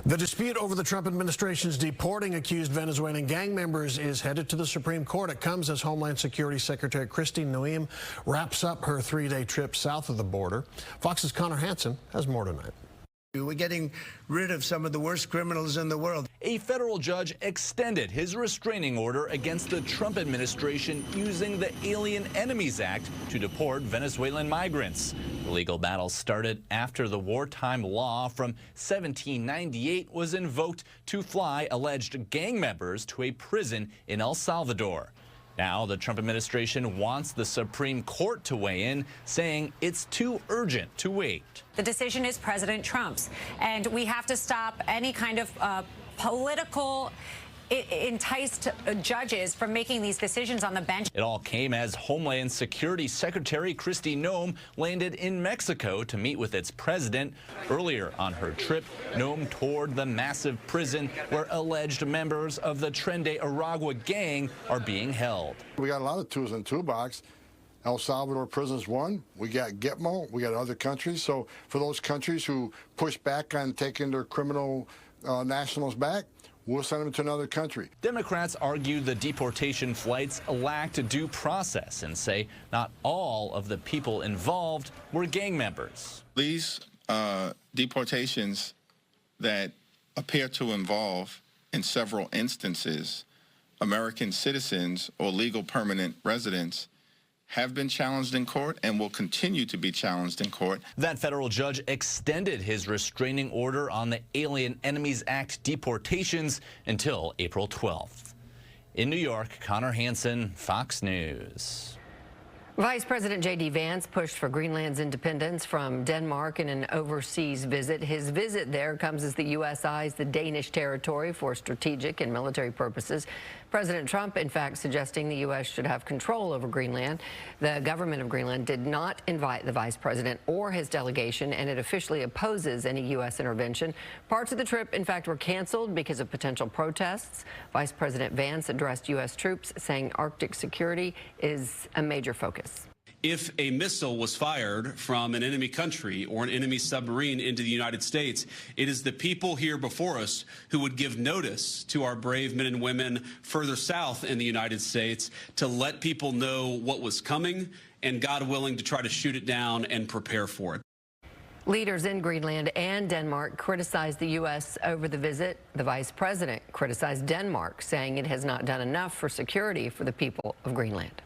The dispute over the Trump administration's deporting accused Venezuelan gang members is headed to the Supreme Court. It comes as Homeland Security Secretary Kristi Noem wraps up her three-day trip south of the border. Fox's Connor Hansen has more tonight. We're getting rid of some of the worst criminals in the world. A federal judge extended his restraining order against the Trump administration using the Alien Enemies Act to deport Venezuelan migrants. The legal battle started after the wartime law from 1798 was invoked to fly alleged gang members to a prison in El Salvador. Now, the Trump administration wants the Supreme Court to weigh in, saying it's too urgent to wait. The decision is President Trump's, and we have to stop any kind of political enticed judges from making these decisions on the bench. It all came as Homeland Security Secretary Kristi Noem landed in Mexico to meet with its president. Earlier on her trip, Noem toured the massive prison where alleged members of the Tren de Aragua gang are being held. We got a lot of tools in the toolbox. El Salvador prison's one. We got Gitmo. We got other countries. So for those countries who push back on taking their criminal nationals back, we'll send them to another country. Democrats argue the deportation flights lacked due process and say not all of the people involved were gang members. These deportations that appear to involve, in several instances, American citizens or legal permanent residents have been challenged in court and will continue to be challenged in court. That federal judge extended his restraining order on the Alien Enemies Act deportations until April 12th. In New York, Connor Hansen, Fox News. Vice President J.D. Vance pushed for Greenland's independence from Denmark in an overseas visit. His visit there comes as the U.S. eyes the Danish territory for strategic and military purposes. President Trump, in fact, suggesting the U.S. should have control over Greenland. The government of Greenland did not invite the vice president or his delegation, and it officially opposes any U.S. intervention. Parts of the trip, in fact, were canceled because of potential protests. Vice President Vance addressed U.S. troops, saying Arctic security is a major focus. If a missile was fired from an enemy country or an enemy submarine into the United States, it is the people here before us who would give notice to our brave men and women further south in the United States to let people know what was coming and, God willing, to try to shoot it down and prepare for it. Leaders in Greenland and Denmark criticized the U.S. over the visit. The vice president criticized Denmark, saying it has not done enough for security for the people of Greenland.